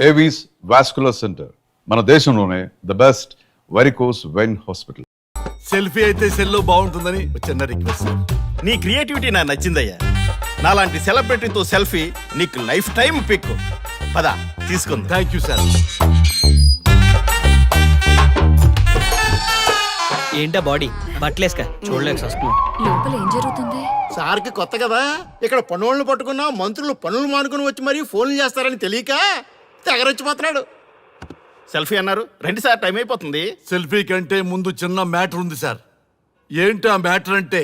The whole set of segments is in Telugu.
ఏవీస్ వాస్కులర్ సెంటర్, మన దేశంలోనే the best varicose vein hospital. Selfie అయితే సెల్లో బాగుంటుందని చిన్న రిక్వెస్ట్. నీ క్రియేటివిటీ నాకు నచ్చిందయ్యా. నాలాంటి సెలబ్రిటీతో సెల్ఫీ నీకు లైఫ్ టైం పిక్. పద తీసుకుంది. Thank you sir. ఏంటా బాడీ బట్టలేసుక చూడలేక వస్తున్నాం. లోపల ఏం జరుగుతుంది? సార్కి కొత్త కదా, ఇక్కడ పనులను పట్టుకున్నా మంత్రులు పనులు మానుకుని వచ్చి మరీ ఫోన్లు చేస్తారని తెలియక తెగరొచ్చిపోతున్నాడు. సెల్ఫీ అన్నారు, రండి సార్, టైం అయిపోతుంది. సెల్ఫీ కంటే ముందు చిన్న మ్యాటర్ ఉంది సార్. ఏంటి ఆ మ్యాటర్ అంటే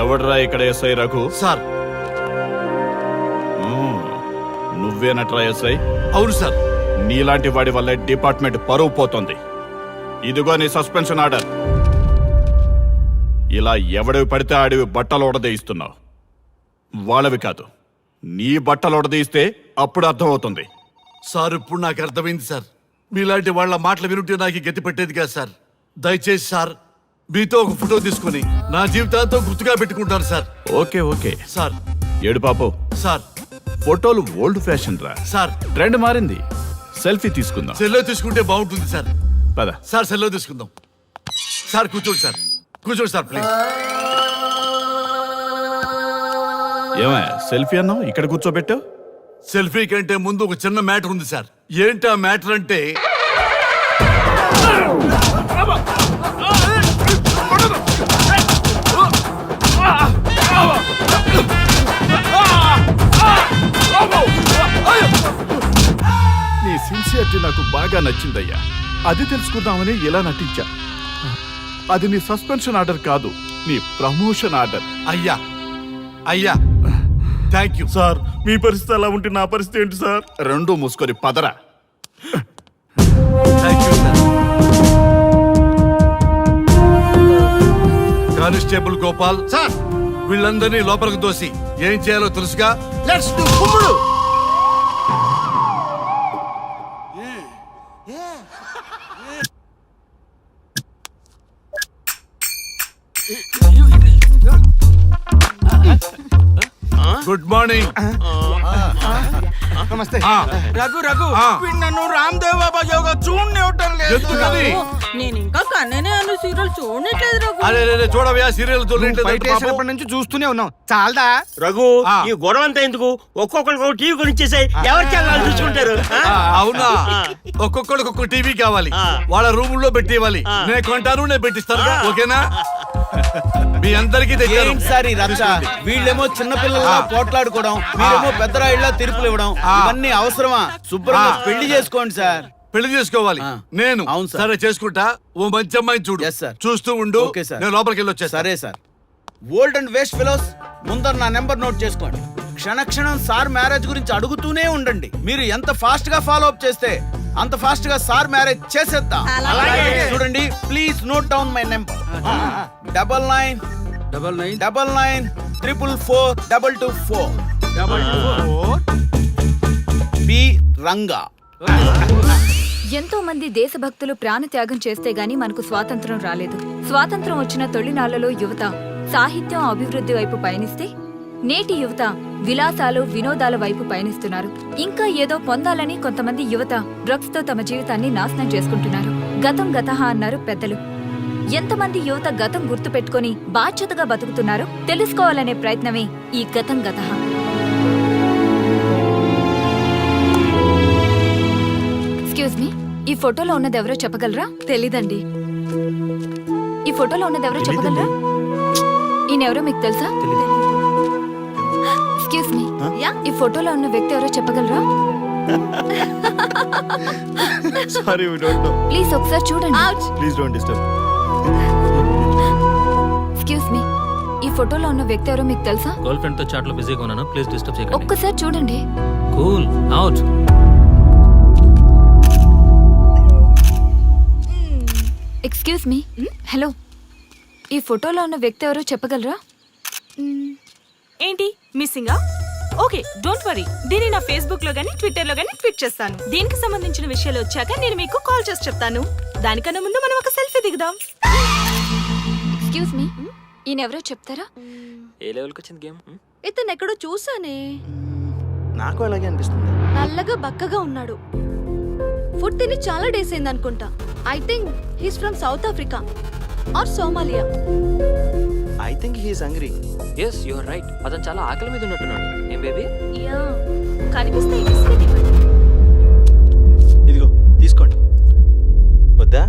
ఎవడ్రా ఇక్కడ ఎస్ఐ రఘు? సార్. నువ్వేనట్రా ఎస్ఐ? అవును సార్. నీలాంటి వాడి వల్ల డిపార్ట్మెంట్ పరువు పోతుంది. ఇదిగో నీ సస్పెన్షన్ ఆర్డర్. ఇలా ఎవడివి పడితే ఆడివి బట్టలు ఉడదీయిస్తున్నావు. వాళ్ళవి కాదు, నీ బట్టలు ఉడదీయిస్తే అప్పుడు అర్థమవుతుంది. సార్ ఇప్పుడు నాకు అర్థమైంది సార్. మీలాంటి వాళ్ళ మాటలు వినుంటే నాకు గతి పెట్టేది కాదు సార్. దయచేసి సార్ మీతో ఒక ఫోటో తీసుకుని నా జీవితాంతో గుర్తుగా పెట్టుకుంటాను సార్. Okay okay sir. ఏడు పాపు సార్. ఫోటోలు ఓల్డ్ ఫ్యాషన్ రా సార్. ట్రెండ్ మారింది. సెల్ఫీ తీసుకుందాం. సెల్లో తీసుకుంటే బాగుంటుంది సార్. పద సార్, సెల్లో తీసుకుందాం. సార్ కూర్చోండి సార్, కూర్చోండి సార్ ప్లీజ్. ఏమా సెల్ఫీ అన్నావు, ఇక్కడ కూర్చోబెట్టావు? సెల్ఫీ కంటే ముందు ఒక చిన్న మ్యాటర్ ఉంది సార్. ఏంటి ఆ మ్యాటర్ అంటే నీ సిన్సియరిటీ నాకు బాగా నచ్చిందయ్యా. అది తెలుసుకుందామని ఇలా నటించా. అది నీ సస్పెన్షన్ ఆర్డర్ కాదు, నీ ప్రమోషన్ ఆర్డర్. అయ్యా అయ్యా థ్యాంక్ యూ సార్. మీ పరిస్థితి అలా ఉంటే నా పరిస్థితి ఏంటి సార్? రెండు మూసుకొని పదరా. Thank you sir. Constable Gopal sir, వీళ్ళందరినీ లోపలికి దోసి ఏం చేయాలో తెలుసుగా. లెట్స్ డు కుమ్ముడు. Good morning. నమస్తే. రఘు రఘు నన్ను రామ్దేవ్ బాబా యోగా చూడనివ్వటం లేదు. ఎందుకని? నేను ఇంకా కన్ననే అను సీరియల్ చూడట్లేదు రఘు. అరే చూడవయ్యా, సీరియల్ బయటేసినప్పటి నుంచి చూస్తూనే ఉన్నాం. చాలదా రఘు ఈ గొడవ అంతా ఎందుకు? ఒక్కొక్కరికి టీవీ కొనిచ్చేసాయి, ఎవరి ఛానల్ చూసుకుంటారు. అవునా? ఒక్కొక్కడికి ఒక్కొక్క టీవీ కావాలి, వాళ్ళ రూమ్ లో పెట్టివ్వాలి. నేను కొంటాను, నేను పెట్టిస్తాను. ఓకేనా? మీ అందరికీ తెచ్చాను. సార్ ఈ రచ్చ. వీళ్ళేమో చిన్న పిల్లల పోట్లాడుకోవడం, మీరేమో పెద్దరాయిళ్ళ తీర్పులు ఇవ్వడం, ఇవన్నీ అవసరమా? శుభ్రంగా పెళ్లి చేసుకోండి సార్. పెళ్లి చేసుకోవాలి నేను. అవును సార్. సరే చేసుకుంటా. ఓ మంచి అమ్మాయిని చూడు. Yes, sir. చూస్తూ ఉండు. Okay sir. నేను లోపలికి వెళ్ళి వచ్చేస్తా. సరే sir. Old and waste fellows, ముందర నా నెంబర్ నోట్ చేసుకోండి. క్షణక్షణం సార్ మ్యారేజ్ గురించి అడుగుతూనే ఉండండి. మీరు ఎంత ఫాస్ట్ గా ఫాలో అప్ చేస్తే అంత ఫాస్ట్ గా సార్ మ్యారేజ్ చేసేద్దాం. చూడండి, please note down my number. 9999442224 B Ranga. ఎంతో మంది దేశభక్తులు ప్రాణత్యాగం చేస్తే గాని మనకు స్వాతంత్రం రాలేదు. స్వాతంత్రం వచ్చిన తొలినాళ్లలో యువత సాహిత్యం అభివృద్ధి వైపు పయనిస్తే నేటి యువత విలాసాలు వినోదాల వైపు పయనిస్తున్నారు. ఇంకా ఏదో పొందాలని కొంతమంది యువత డ్రగ్స్ తో తమ జీవితాన్ని నాశనం చేసుకుంటున్నారు. గతం గతహ అన్నారు పెద్దలు. ఎంతమంది యువత గతం గుర్తు పెట్టుకుని బాధ్యతగా బతుకుతున్నారో తెలుసుకోవాలనే ప్రయత్నమే ఈ గతం గతహ. ఎక్స్క్యూజ్ మీ, ఈ ఫోటోలో ఉన్నది ఎవరో చెప్పగలరా? తెలీదండి. ఈ ఫోటోలో ఉన్నది ఎవరో చెప్పగలరా? ఈయనెవరో మీకు తెలుసా? ఎక్స్క్యూజ్ మీ, ఈ ఫోటోలో ఉన్న వ్యక్తి ఎవరో చెప్పగలరా? Sorry, we don't know. Please ఒకసారి చూడండి. Please don't disturb. Excuse me, ఈ ఫోటోలో ఉన్న వ్యక్తి ఎవరో మీకు తెలుసా? గర్ల్ ఫ్రెండ్ తో చాట్ లో బిజీగా ఉన్నాను, ప్లీజ్ డిస్టర్బ్ చేయకండి. ఒక్కసారి చూడండి. Cool out. Excuse me, hello, ఈ ఫోటోలో ఉన్న వ్యక్తి ఎవరో చెప్పగలరా? ఏంటి మిస్సింగా? ఓకే డోంట్ వరీ, దీన్ని నా ఫేస్బుక్ లో గానీ ట్విట్టర్ లో గానీ ట్వీట్ చేస్తాను. దీనికి సంబంధించిన విషయాలు వచ్చాక నేను మీకు కాల్ చేసి చెప్తాను. దానికన్నా ముందు మనం ఒక సెల్ఫీ దిగుదాం. ఎక్స్క్యూజ్ మీ, ఈయనెవరో చెప్తారా? ఏ లెవెల్కి వచ్చింది గేమ్? ఇతను ఎక్కడో చూసానే. నాకు అలాగే అనిపిస్తుంది. నల్లగా బక్కగా ఉన్నాడు. ఫుడ్ తిని చాలా డేస్ అయింది అనుకుంటా. I think he's from South Africa or Somalia. I think he's hungry. Yes you are right. అతను చాలా ఆకలి మీద ఉన్నట్టున్నాడు. ఏం బేబీ? యా కనిపిస్తే ఈ బిస్కెట్ ఇవ్వండి. ఇదిగో తీసుకోండి. వద్దా?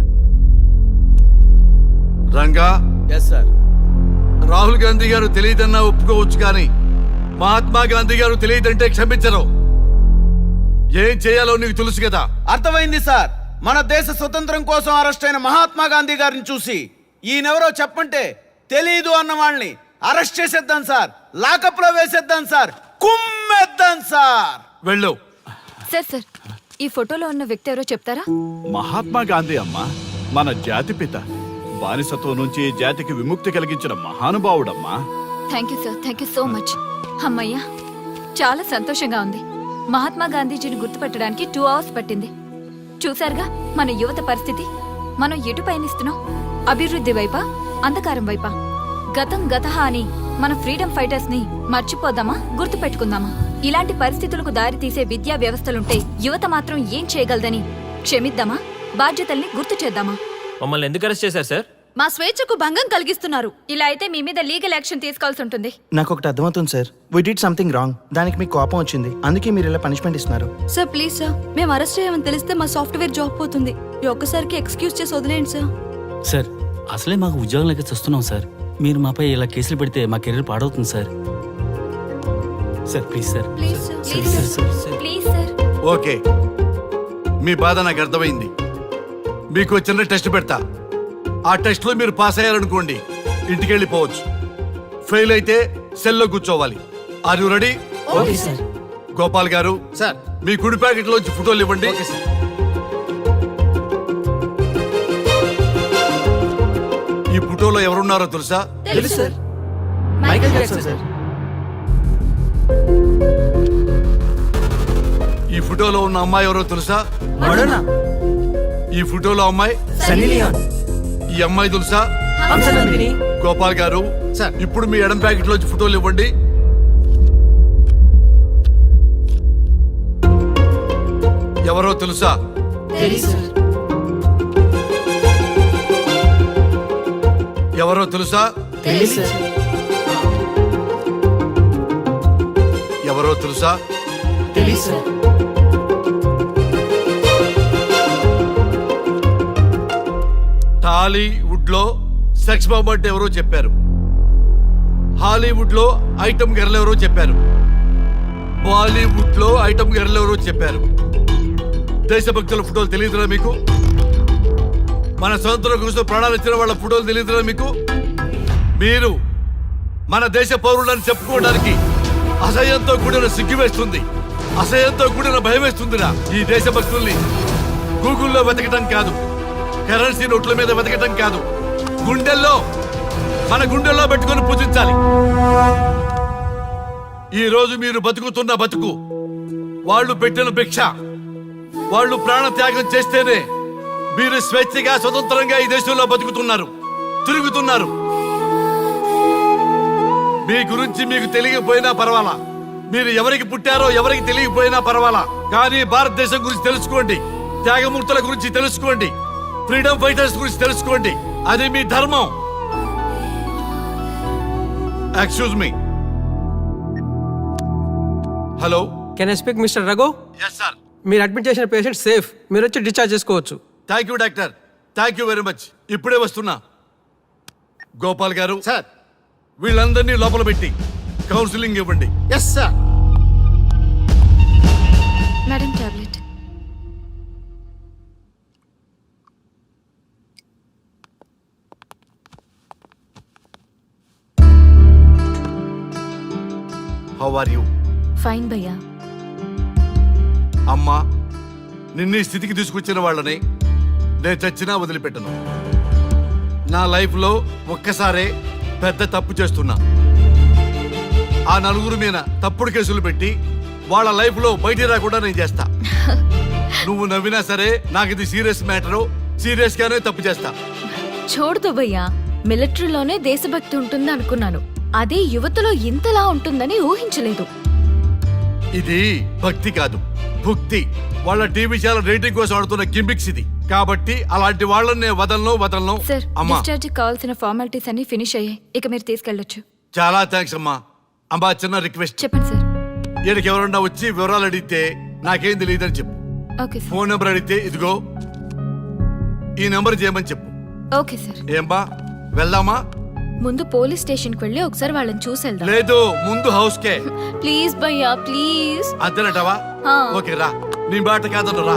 Ranga, yes sir. రాహుల్ గాంధీ గారు తెలియదన్నా ఒప్పుకోవచ్చు, కానీ మహాత్మా గాంధీ గారు తెలియదంటే క్షమించరు. ఏం చేయాలో నీకు తెలుసు కదా. అర్థమైంది సార్. మన దేశ స్వతంత్రం కోసం అరెస్ట్ అయిన మహాత్మా గాంధీ గారిని చూసి ఈయనెవరో చెప్పంటే తెలీదు అన్న వాళ్ళని అరెస్ట్ చేసేద్దాం సార్. లాకప్ లో వేసేద్దాం సార్. కుమ్మేద్దాం సార్. వెళ్ళు. సార్ ఈ ఫోటోలో ఉన్న వ్యక్తి ఎవరో చెప్తారా? మహాత్మా గాంధీ అమ్మ, మన జాతిపిత. బానిసత్వం నుంచి జాతికి విముక్తి కలిగించిన మహానుభావుడమ్మా. Thank you sir, thank you so much. అమ్మయ్యా, చాలా సంతోషంగా ఉంది. మహాత్మా గాంధీజీని గుర్తుపట్టడానికి 2 hours పట్టింది. చూసారుగా మన యువత పరిస్థితి. మనం ఎటు పయనిస్తున్నాం? అభివృద్ధి వైపా, అంధకారం వైపా? గతం గతహ అని మన ఫ్రీడమ్ ఫైటర్స్ ని మర్చిపోదామా, గుర్తుపెట్టుకుందామా? ఇలాంటి పరిస్థితులకు దారి తీసే విద్యా వ్యవస్థలుంటే యువత మాత్రం ఏం చేయగలదని క్షమిద్దామా, బాధ్యతల్ని గుర్తు చేద్దామా? మమ్మల్ని ఎందుకు అరెస్ట్ చేశారు సార్? మా స్వేచ్ఛకు భంగం కలిగిస్తున్నారు. ఇలా అయితే మీ మీద లీగల్ యాక్షన్ తీసుకోవాల్సి ఉంటుంది. నాకు ఒకటి అర్థమవుతుంది sir. We did something wrong. దానికి మీకు కోపం వచ్చింది, అందుకే మీరు ఇలా పనిష్మెంట్ ఇస్తున్నారు. సార్ ప్లీజ్ సార్, మేము అరెస్ట్ చేయమని తెలిస్తే మా సాఫ్ట్వేర్ జాబ్ పోతుంది. ఈ ఒక్కసారికి ఎక్స్క్యూజ్ చేసి వదిలేండి సార్. సార్ అసలే మాకు ఉద్యోగం లేక చూస్తున్నాం సార్. మీరు మాపై ఇలా కేసులు పెడితే మా కెరీర్ పాడవుతుంది sir. Sir please sir. Please sir. Please sir, please sir. Okay, మీ బాధ నాకు అర్థమైంది. మీకు చిన్న టెస్ట్ పెడతా. ఆ టెస్ట్ లో మీరు పాస్ అయ్యారనుకోండి, ఇంటికి వెళ్ళిపోవచ్చు. ఫెయిల్ అయితే సెల్లో కూర్చోవాలి. Are you ready? Okay sir. Gopal గారు సార్. మీ కుడి ప్యాకెట్ లోంచి ఫోటోలు ఇవ్వండి. ఈ ఫోటోలో ఎవరున్నారో తెలుసా? తెలుసు సార్. Michael Jackson sir. ఈ ఫోటోలో ఉన్న అమ్మాయి ఎవరో తెలుసా? మడోనా. ఈ ఫోటోలో అమ్మాయి సన్నీ లియోన్. ఈ అమ్మాయి తెలుసా? హంసనందిని. గోపాల్ గారు ఇప్పుడు మీ ఎడం ప్యాకెట్ లోంచి ఫోటోలు ఇవ్వండి. ఎవరో తెలుసా? తెలుసు సార్. ఎవరో తెలుసా? తెలుసు సార్. ఎవరో తెలుసా? తెలుసు సార్. టాలీవుడ్ లో సెక్స్ బాంబ్ అంటే ఎవరో చెప్పారు. హాలీవుడ్ లో ఐటమ్ గర్ల్ ఎవరో చెప్పారు. బాలీవుడ్ లో ఐటమ్ గర్ల్ ఎవరో చెప్పారు. దేశభక్తుల ఫోటోలు తెలియదురా మీకు? మన స్వతంత్రం కోసం ప్రాణాలు ఇచ్చిన వాళ్ళ ఫోటోలు తెలియదురా మీకు? మీరు మన దేశ పౌరులని చెప్పుకోవడానికి అసహ్యంతో కూడిన సిగ్గు వేస్తుంది, అసహ్యంతో కూడిన భయం వేస్తుందిరా. ఈ దేశభక్తుల్ని గూగుల్లో వెతకటం కాదు, కరెన్సీ నోట్ల మీద వెతకటం కాదు, మన గుండెల్లో పెట్టుకొని పూజించాలి. ఈ రోజు మీరు బతుకుతున్న బతుకు వాళ్ళు పెట్టిన భిక్ష. వాళ్ళు ప్రాణ త్యాగం చేస్తేనే మీరు స్వేచ్ఛగా స్వతంత్రంగా ఈ దేశంలో బతుకుతున్నారు, తిరుగుతున్నారు. మీ గురించి మీకు తెలియకపోయినా పర్వాలా, మీరు ఎవరికి పుట్టారో ఎవరికి తెలియకపోయినా పర్వాలా, కానీ భారతదేశం గురించి తెలుసుకోండి, త్యాగమూర్తుల గురించి తెలుసుకోండి, ఫ్రీడమ్ ఫైటర్స్ గురించి తెలుసుకోండి. అది మీ ధర్మం. Excuse me. Hello, can I speak mister Raghu? Yes sir. మీరు అడ్మిట్ చేసిన పేషెంట్ సేఫ్, మీరు వచ్చి డిశ్చార్జ్ చేసుకోవచ్చు. Thank you doctor, thank you very much. ఇప్పుడే వస్తున్నా. గోపాల్ గారు సార్. వీళ్ళందరినీ లోపల పెట్టి కౌన్సిలింగ్ ఇవ్వండి. Yes sir. Madam tablet. How are you? Fine భయ్యా. అమ్మా, నిన్ను ఈ స్థితికి తీసుకొచ్చిన వాళ్ళని నేను చచ్చినా వదిలిపెట్టను. నా లైఫ్లో ఒక్కసారే పెద్ద తప్పు చేస్తున్నా. ఆ నలుగురు మీద తప్పుడు కేసులు పెట్టి వాళ్ళ లైఫ్లో బయటికి రాకుండా నేను చేస్తా. నువ్వు నవ్వినా సరే నాకు ఇది సీరియస్ మ్యాటరు, సీరియస్ గానే తప్పు చేస్తా. చూడదు భయ్యా, మిలిటరీలోనే దేశభక్తి ఉంటుంది అనుకున్నాను. అదే యువతలో ఇంతలా ఉంటుందని ఊహించలేదు. ఇది భక్తి కాదు, భుక్తి. వాళ్ళ టీవీ ఛానల్ రేటింగ్ కోసం ఆడుతున్న గిమిక్స్ ఇది. కాబట్టి అలాంటి వాళ్ళని నేను వదలను. సార్, అమ్మా డిశ్చార్జ్ కావాల్సిన ఫార్మాలిటీస్ అన్ని ఫినిష్ అయ్యాయి. ఇక మీరు తీసుకెళ్ళొచ్చు. చాలా థ్యాంక్స్ అమ్మా. అమ్మా చిన్న రిక్వెస్ట్, చెప్పండి సార్. ఈయనకి ఎవరన్నా వచ్చి వివరాలు అడిగితే నాకేం తెలియదని చెప్పు. Okay sir. ఫోన్ నెంబర్ అడిగితే ఇదిగో ఈ నెంబర్ చేయమని చెప్పు. Okay sir. ఏంబా వెళ్దామా? ముందు పోలీస్ స్టేషన్కి వెళ్ళి ఒకసారి వాళ్ళని చూసి వెళ్దాం. లేదు, ముందు హౌస్ కే. ప్లీజ్ భయ్యా, ప్లీజ్. అంతేనటవా? ఆ. ఓకే రా, నీ బాట కాదన్న రా.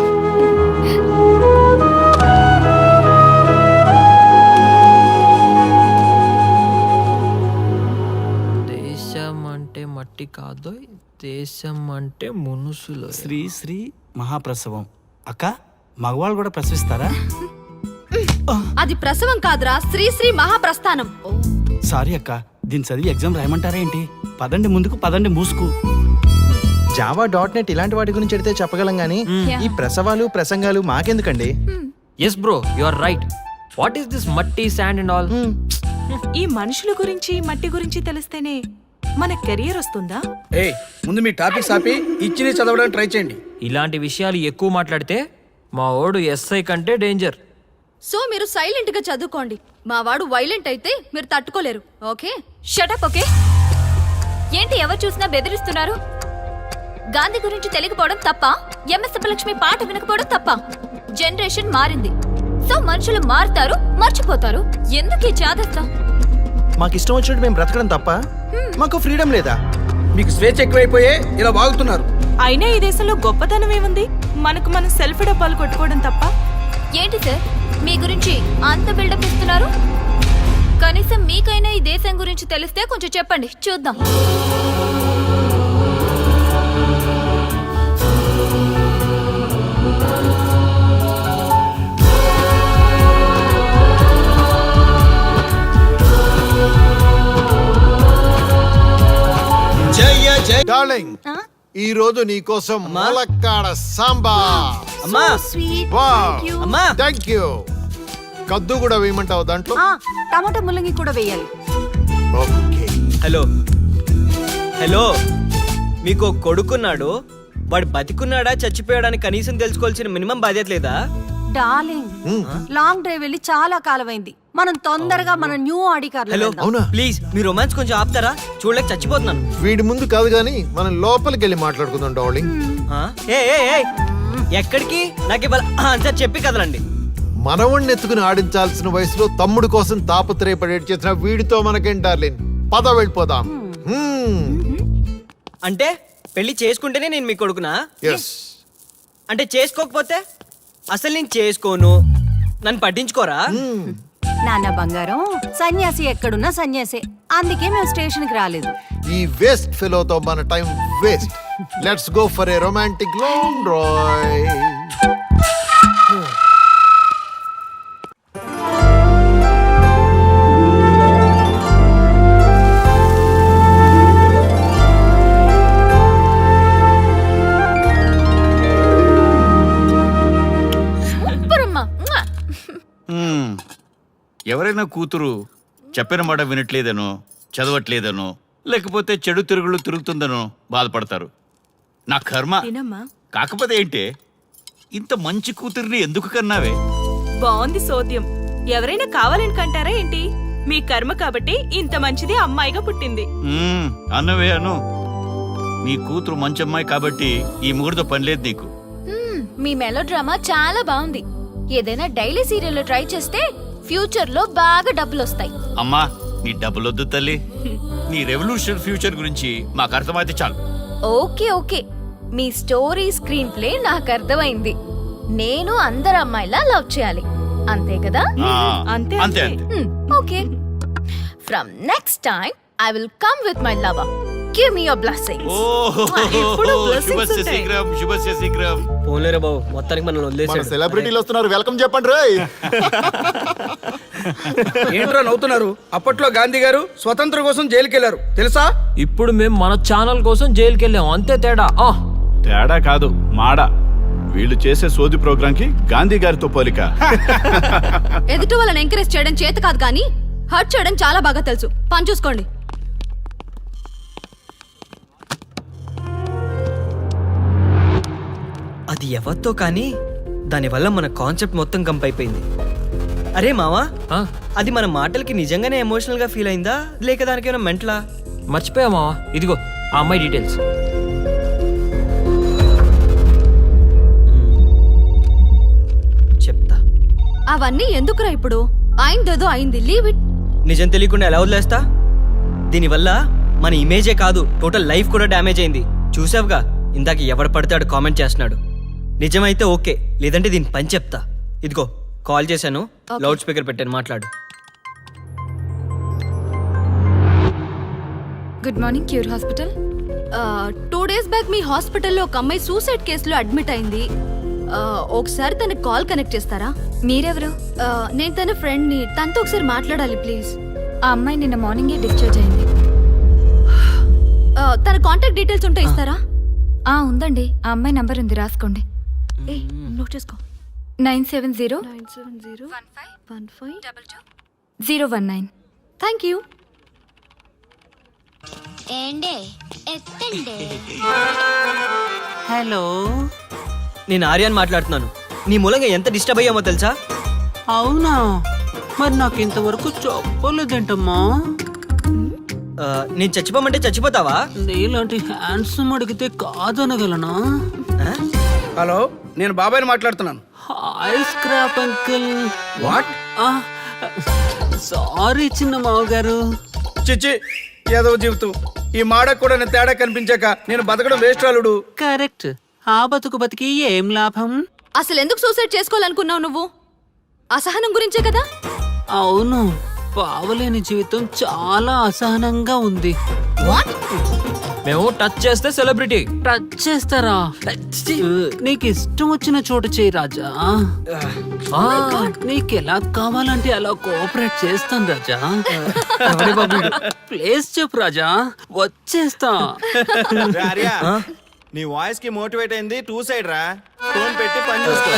దేశం అంటే మట్టి కాదు, దేశం అంటే మనుషులు. శ్రీ శ్రీ మహాప్రసవం. అక్క, మగవాళ్ళు కూడా ప్రసవిస్తారా? అది ప్రసవం కాదురా, శ్రీ శ్రీ మహాప్రస్థానం. సారీ అక్క, దీన్ని చదివి ఎగ్జామ్ రాయమంటారా ఏంటి? పదండి ముందుకు, పదండి మూసుకు. java.net ఇలాంటి వాటి గురించి అడిగితే చెప్పగలం గానీ ఈ ప్రసవాలు ప్రసంగాలు మాకెందుకండి? Yes bro, you are right. What is this మట్టి, శాండ్ అండ్ ఆల్? ఈ మనుషుల గురించి మట్టి గురించి తెలిస్తేనే మన కెరియర్ వస్తుందా? ఏయ్, ముందు మీ టాపిక్స్ ఆపి ఇచ్చి చదవడానికి ట్రై చేయండి. ఇలాంటి విషయాలు ఎక్కువ మాట్లాడితే మా ఓడు ఎస్ఐ కంటే డేంజర్. సో మీరు సైలెంట్ గా చదువుకోండి. మా వాడు వైలెంట్ అయితే మీరు తట్టుకోలేరు. Okay, shut up. ఓకే. ఏంటి ఎవరు చూసినా బెదిరిస్తున్నారు? గాంధీ గురించి తెలియకపోవడం తప్ప? ఎంఎస్ సుబ్బలక్ష్మి పాట వినకపోవడం తప్ప? జనరేషన్ మారింది. సో మనుషులు మారుతారు, మర్చిపోతారు. ఎందుకు ఈ చాదస్తా? మాకు ఇష్టం వచ్చినట్టు మేము బ్రతకడం తప్ప? మాకు ఫ్రీడమ్ లేదా? మీకు స్వేచ్ఛ ఎక్కువైపోయే ఇలా వాగుతున్నారు. అయినా ఈ దేశంలో గొప్పతనం ఏముంది? మనకు మనం సెల్ఫ్ డబ్బాలు కొట్టుకోవడం తప్ప. ఏంటి సార్ మీ గురించి అంత బిల్డప్ ఇస్తున్నారు? కనీసం మీకైనా ఈ దేశం గురించి తెలిస్తే కొంచెం చెప్పండి, చూద్దాం. డార్లింగ్, ఈ రోజు నీ కోసం ములక్కాడ సాంబా. అమ్మా, అమ్మా, థ్యాంక్ యూ. కద్దు కూడా వేయమంటావు దాంట్లో? టమాటా ముల్లంగి కూడా వేయాలి. ఓకే. హలో హలో, మీకు కొడుకున్నాడు, వాడు బతికున్నాడా చచ్చిపోయాడని కనీసం తెలుసుకోవాల్సిన మినిమం బాధ్యత లేదా? డార్లింగ్, లాంగ్ డ్రైవ్ వెళ్ళి చాలా కాలమైంది. మనం తొందరగా మన న్యూ ఆడి కార్. హలో, అవునా? ప్లీజ్ మీ రొమాన్స్ కొంచెం ఆపుతారా? చూడలేక చచ్చిపోతున్నాను. వీడి ముందు కాదు గానీ మనం లోపలికి వెళ్ళి మాట్లాడుకుందాం డార్లింగ్. ఆ? ఏ ఏ ఏ, ఎక్కడికి? నాకు ఇవాళ ఆన్సర్ చెప్పి కదలండి. మనవణ్ణి ఎత్తుకుని ఆడించాల్సిన వయసులో తమ్ముడు కోసం తాపత్రయపడేటి చేసిన వీడితో మనకేం డార్లింగ్? పద వెళ్ళిపోదాం. అంటే పెళ్లి చేసుకుంటేనే నేను మీ కొడుకునా? ఎస్. అంటే చేసుకోకపోతే? అసలు నేను చేసుకోను, నన్ను పట్టించుకోరా? నాన్న బంగారం, సన్యాసి ఎక్కడున్నా సన్యాసే. అందుకే మేము స్టేషన్ కి రాలేదు. ఈ వేస్ట్ ఫెలోతో మన time waste. Let's go for a romantic long drive. ఎవరైనా కూతురు చెప్పిన మాట వినట్లేదనో, చదవట్లేదనో, లేకపోతే చెడు తిరుగులు తిరుగుతుందనో బాధపడతారు. నా కర్మ. తినమ్మా. కాకపోతే ఏంటే, ఇంత మంచి కూతురిని ఎందుకు కన్నావే? బాగుంది సోద్యం. ఎవరైనా కావాలని కంటారా ఏంటి? మీ కర్మ కాబట్టి ఇంత మంచిది అమ్మాయిగా పుట్టింది. అన్నవే అను. నీ కూతురు మంచి అమ్మాయి కాబట్టి ఈ ముగ్గురితో పనిలేదు నీకు. మీ మెలో డ్రామా చాలా బాగుంది. ఏదైనా డైలీ సీరియల్ ట్రై చేస్తే ఫ్యూచర్ లో బాగా డబ్బులు వస్తాయి. అమ్మా, నీ డబ్బులొద్దు తల్లి. నీ రెవల్యూషన్ ఫ్యూచర్ గురించి మాకు అర్థమైతే చాలు. ఓకే ఓకే, మీ స్టోరీ స్క్రీన్ ప్లే నాకు అర్థమైంది. నేను అందరు అమ్మాయిలా లవ్ చేయాలి, అంతే కదా? అంతే అంతే అంతే. Okay, from next time I will come with my lover. Give me your blessings. ఎప్పుడూ blessings ఉంటాయి. శీఘ్రం, శుభస్య శీఘ్రం. పోలేరా బాబు, మొత్తానికి మనల్ని మన వదిలేసాడు. సెలబ్రిటీలు వస్తున్నారు, వెల్కమ్ చెప్పండి రేయ్. ఏంట్రా నవ్వుతున్నారు? అప్పట్లో గాంధీ గారు స్వతంత్రం కోసం జైలుకి వెళ్ళారు తెలుసా? ఇప్పుడు మేము మన ఛానల్ కోసం జైలుకి వెళ్ళాం, అంతే తేడా. తేడా కాదు, మాడ. వీళ్ళు చేసే సోది ప్రోగ్రామ్ కి గాంధీ గారితో పోలిక. ఎదుటి వాళ్ళని ఎంకరేజ్ చేయడం చేత కాదు కానీ హర్ట్ చేయడం చాలా బాగా తెలుసు. పని చూసుకోండి. అది ఎవరితో కానీ దానివల్ల మన కాన్సెప్ట్ మొత్తం కంప్ అయిపోయింది. అరే మావా, అది మన మాటలకి నిజంగానే ఎమోషనల్ గా ఫీల్ అయిందా లేక దానికైనా మెంటలా? మర్చిపోయా మావా, ఇదిగో ఆ అమ్మాయి డీటెయిల్స్. చెప్తా. అవన్నీ ఎందుకురా ఇప్పుడు? అయిందేదో అయింది, లీవ్ ఇట్. నిజం తెలియకుండా ఎలా వదిలేస్తా? దీనివల్ల మన ఇమేజే కాదు టోటల్ లైఫ్ కూడా డ్యామేజ్ అయింది. చూసావుగా ఇందాక ఎవడు పడితే కామెంట్ చేస్తున్నాడు. నిజమైతే ఓకే, లేదంటే దీని పని చెప్తా. ఇదిగో కాల్ చేశాను, లౌడ్ స్పీకర్ పెట్టాను, మాట్లాడు. Good morning, cure hospital. 2 days back మీ హాస్పిటల్లో ఒక అమ్మాయి సూసైడ్ కేసులో అడ్మిట్ అయింది. ఒకసారి తనకి కాల్ కనెక్ట్ చేస్తారా? మీరెవరు? నేను తన ఫ్రెండ్ని, తనతో ఒకసారి మాట్లాడాలి ప్లీజ్. ఆ అమ్మాయి నిన్న మార్నింగే డిశ్చార్జ్ అయింది. తన కాంటాక్ట్ డీటెయిల్స్ ఉంటే ఇస్తారా? ఉందండి, ఆ అమ్మాయి నంబర్ ఉంది, రాసుకోండి. నోట్ చేసుకో. 9701515019. Thank you. హలో, నేను ఆర్యాన్ మాట్లాడుతున్నాను. నీ మూలంగా ఎంత డిస్టర్బ్ అయ్యామో తెలుసా? అవునా? మరి నాకు ఇంతవరకు చెప్పలేదేంటమ్మా? నేను చచ్చిపోమంటే చచ్చిపోతావా? నీలాంటి హ్యాండ్సమ్ అడిగితే కాదనగలనా? హలో, నేను బాబాయ్ని మాట్లాడుతున్నాను. Hi scrap uncle. What? Sorry చిన్న మావగారు. చిచ్చి, ఏదో జీవితం. ఈ మాడకు కూడా నేను తేడా కనిపించాక నేను బతకడం వేస్ట్ రాలుడు. కరెక్ట్. ఆ బతుకు బతికి ఏం లాభం? అసలు ఎందుకు సూసైడ్ చేసుకోవాలనుకున్నావు నువ్వు? అసహనం గురించే కదా? అవును, పావలేని జీవితం చాలా అసహనంగా ఉంది. మేము టచ్ చేస్తే సెలబ్రిటీ. టచ్ చేస్తారా? నీకు ఇష్టం వచ్చిన చోట చేయి రాజా. నీకు ఎలా కావాలంటే అలా కోఆపరేట్ చేస్తాను రాజా. ప్లేస్ చెప్పు రాజా, వచ్చేస్తా. నీ వాయిస్ కి మోటివేట్ అయింది 2 సైడ్ రా. ఫోన్ పెట్టి పని చూసుకో.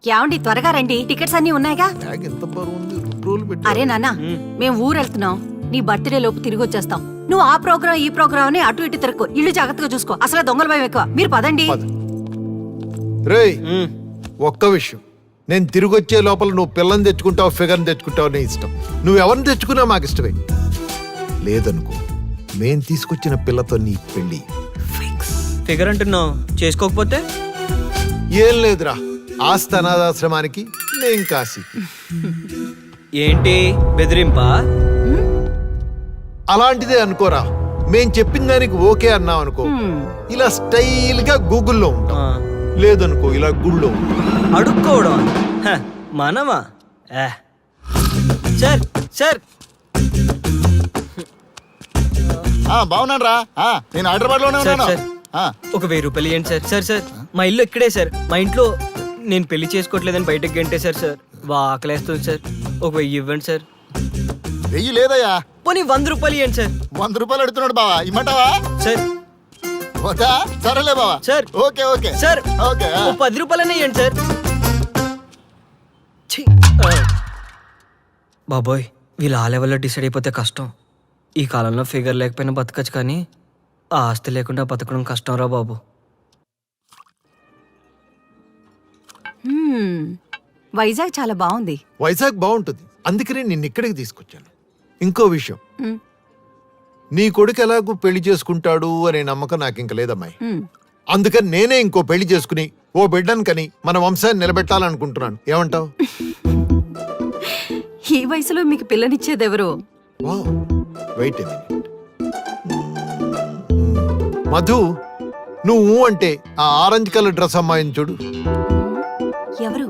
ఏమండి, త్వరగా రండి, టికెట్స్ అన్ని ఉన్నాయిగా. అరే నాన్న, మేము ఊరు వెళ్తున్నాం. నీ బర్త్డే లోపు తిరిగి వచ్చేస్తాం. నువ్వు ఆ ప్రోగ్రామ్ ఈ ప్రోగ్రామ్ అని అటు ఇటు తిరగకు. ఇల్లు జాగ్రత్తగా చూసుకో. అసలు దొంగల భయం ఎక్కువ. మీరు పదండి. రేయ్, ఒక్క విషయం, నేను తిరిగి వచ్చే లోపల నువ్వు పిల్లని తెచ్చుకుంటావు, ఫిగర్ని తెచ్చుకుంటావు, నీ ఇష్టం. నువ్వు ఎవరిని తెచ్చుకున్నా మాకు ఇష్టమే. లేదనుకో, మేం తీసుకొచ్చిన పిల్లతో నీ పెళ్లి ఫిగర్ అంటున్నావు, చేసుకోకపోతే? ఏం లేదురా, ఆస్తి అనాథాశ్రమానికి, నేను కాశీకి. ఏంటి బెదిరింపా? అలాంటిదే అనుకోరా. మేం చెప్పిన దానికి ఓకే అన్నావు అనుకో, ఇలా స్టైల్ గా గూగుల్లో ఉంటాం. లేదనుకో, ఇలా గుళ్ళో అడుక్కోవడం మనమా? సార్ సార్ బాగున్నాను రా. నేను హైదరాబాద్ లోనే ఉన్నాను. ఒక 1000 రూపాయలు ఇవ్వండి సార్. సార్ సార్, మా ఇల్లు ఇక్కడే సార్. మా ఇంట్లో నేను పెళ్లి చేసుకోవట్లేదని బయటకు గంటేశారు సార్. ఆకలేస్తుంది సార్. ఒక 1000 ఇవ్వండి సార్. 1000 లేదయ్యా. పోనీ 100 రూపాయలు ఇవ్వండి సార్. 100 రూపాయలు అడుగుతున్నాడు బావా, ఇమ్మంటావా? సార్ ఓకే, సరేలే బావా. Sir okay okay sir, okay. 10 రూపాయలనే ఇవ్వండి సార్. బాబోయ్, వీళ్ళు ఆ లెవెల్లో డిసైడ్ అయిపోతే కష్టం. ఈ కాలంలో ఫిగర్ లేకపోయినా బతకచ్చు, కానీ ఆ ఆస్తి లేకుండా బతకడం కష్టం రా బాబు. వైజాగ్ చాలా బాగుంది. వైజాగ్ బాగుంటుంది, అందుకనే నిన్ను ఇక్కడికి తీసుకొచ్చాను. ఇంకో విషయం, నీ కొడుకు ఎలాగూ పెళ్లి చేసుకుంటాడు అనే నమ్మకం నాకు ఇంక లేదమ్మాయి. అందుకని నేనే ఇంకో పెళ్లి చేసుకుని ఓ బిడ్డను కని మన వంశాన్ని నిలబెట్టాలనుకుంటున్నాను. ఏమంటావు? ఈ వయసులో మీకు పిల్లనిచ్చేదెవరు? వెయిట్. మధు, నువ్వు అంటే ఆ ఆరెంజ్ కలర్ డ్రెస్ అమ్మాయిని చూడు. ఎవరు?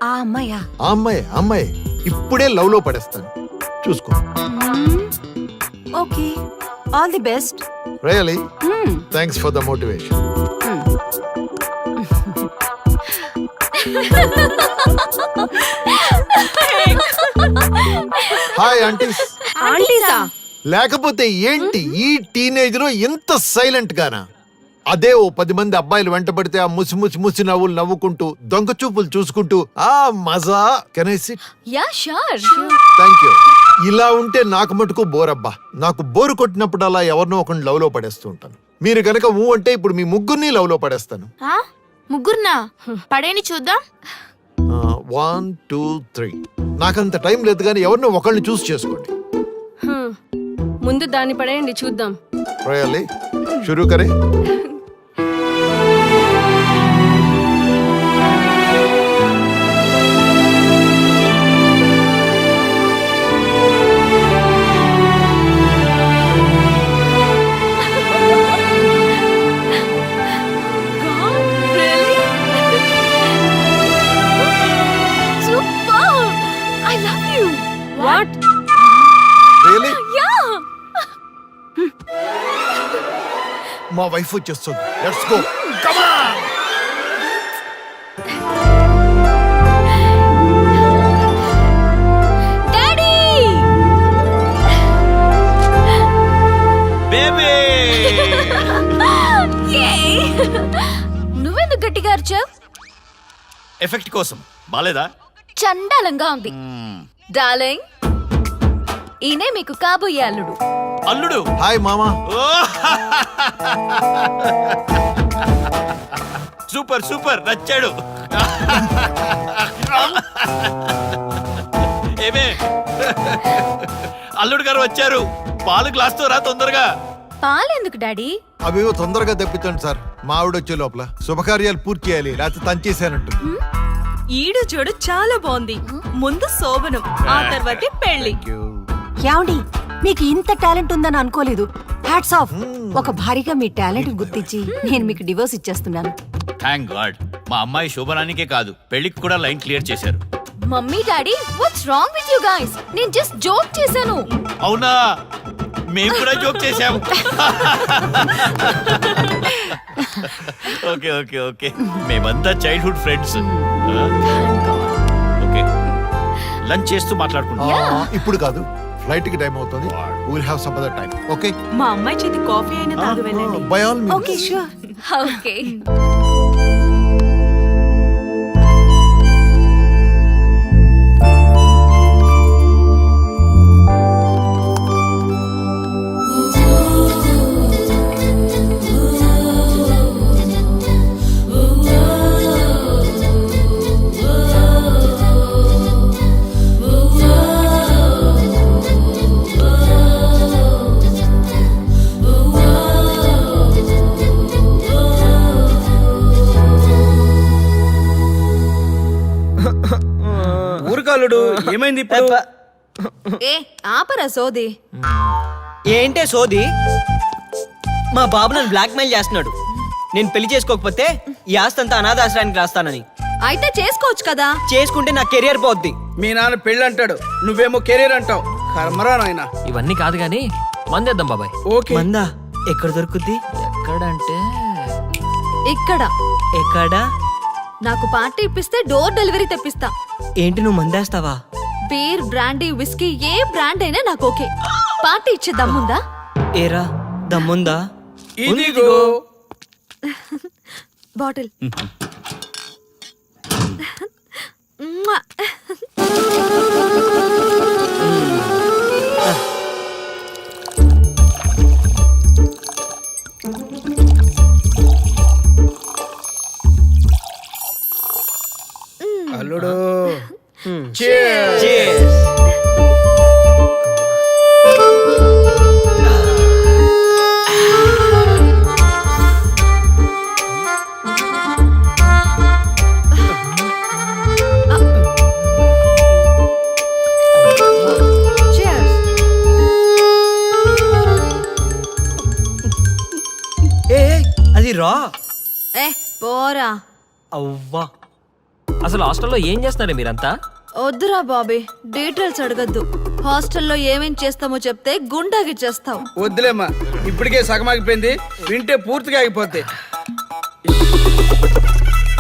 ఆ అమ్మాయా? ఆ అమ్మాయి ఇప్పుడే లవ్ లో పడేస్తాను, చూసుకో. Okay, all the best. Really thanks for the motivation. Hi aunties. ఆంటీసా? లేకపోతే ఏంటి ఈ టీనేజ్ లో ఇంత సైలెంట్ గానా? అదే ఓ 10 మంది అబ్బాయిలు వెంట పడితే ఆ ముసి ముసి ముసి నవ్వులు నవ్వుకుంటూ దొంగ చూపులు చూసుకుంటూ ఆ మజా. Can I SIT? Yeah sure. Thank you. ఇలా ఉంటే నాకు మటుకు బోరబ్బా. నాకు బోరు కొట్టినప్పుడు అలా ఎవరినో ఒకరిని లవ్ లో పడేస్తూ ఉంటాను. మీరు గనక ఊ అంటే ఇప్పుడు మీ ముగ్గురిని లవ్ లో పడేస్తాను. ముగ్గురునా? పడేని చూద్దాం. 1 2 3. నాకంత టైం లేదు కానీ ఎవరినో ఒకరిని చూస్ చేసుకోండి. ముందు దాన్ని పడేయండి చూద్దాం. రియల్లీ? షురూ కరే. Super! I love you. What? Really? Yeah. మా వైఫ్ వచ్చేస్తుంది. Let's go. Come on. Daddy! Baby నువ్వెందుకు గట్టిగా అరిచావు? ఎఫెక్ట్ కోసం బాలేదా? చండాలంగా ఉంది. డార్లింగ్, ఈయనే మీకు కాబోయే అల్లుడు. అల్లుడు. హాయ్ మామా. సూపర్ సూపర్ నచ్చాడు. ఏమే అల్లుడు గారు వచ్చారు. పాలు గ్లాస్ తో రా తొందరగా. పాలెందుకు డాడీ? అవేవో తొందరగా తెప్పించండి సార్. మా ఆవిడ వచ్చే లోపల శుభకార్యాలు పూర్తి చేయాలి, లేకపోతే తంచేసానంటు. ఈడు చూడు చాలా బాగుంది. ముందు శోభనం, ఆ తర్వాతే పెళ్లి. ఏమండి, మీకు ఇంత టాలెంట్ ఉందని అనుకోలేదు. Hats off. ఒక భారీగా మీ టాలెంట్ గుర్తించి నేను మీకు డివోర్స్ ఇచ్చేస్తున్నాను. Thank God. మా అమ్మాయి శోభనానికే కాదు పెళ్లికి కూడా లైన్ క్లియర్ చేశారు. Mummy daddy, what's wrong with you guys? నేను జస్ట్ జోక్ చేశాను. అవునా? మేము కూడా జోక్ చేశాము. Okay okay okay. మేమంతా చైల్డ్హుడ్ ఫ్రెండ్స్. ఓకే, లంచ్ చేస్తూ మాట్లాడుకుంటాం. ఇప్పుడు కాదు, ఫ్లైట్ కి టైం అవుతుంది. Will have some other time. Okay? మా అమ్మాయి చేతి కాఫీ అయినా తాగు వెళ్ళండి. By all means. Okay sure. Okay. ఊరుకాలుడు ఏమైంది ఇప్పుడు? ఏ ఆపరా సోది. ఏంటే సోది? మా బాబు నన్ను బ్లాక్మెయిల్ చేస్తున్నాడు. నేను పెళ్లి చేసుకోకపోతే ఈ ఆస్తి అంతా అనాథాశ్రయానికి రాస్తానని. అయితే చేసుకోవచ్చు కదా. చేసుకుంటే నా కెరియర్ పోద్ది. మీ నాన్న పెళ్ళి అంటాడు, నువ్వేమో కెరీర్ అంటావు. కర్మరా నాయన. ఇవన్నీ కాదు గాని మందేద్దాం బాబాయ్. ఓకే. మందా ఎక్కడ దొరుకుద్ది? ఎక్కడంటే ఇక్కడ. ఎక్కడ? నాకు పార్టీ ఇప్పిస్తే డోర్ డెలివరీ తెప్పిస్తా. ఏంటి నువ్వు మందేస్తావా? బీర్, బ్రాండీ, విస్కీ ఏ బ్రాండ్ అయినా నాకు ఓకే. పార్టీ ఇచ్చే దమ్ముందా? ఏరా దమ్ముందా? ఇదిగో బాటిల్. అల్లుడు. Cheers. అది రా. ఏ పోరా. అవ్వా, అసలు హాస్టల్లో ఏం చేస్తున్నారే మీరంతా? వద్దురా బాబీ, డీటెయిల్స్ అడగద్దు. హాస్టల్లో ఏమేం చేస్తామో చెప్తే గుండాకి చేస్తావు. వద్దులేమ్మా, ఇప్పటికే సగం ఆగిపోయింది, వింటే పూర్తిగా ఆగిపోద్ది.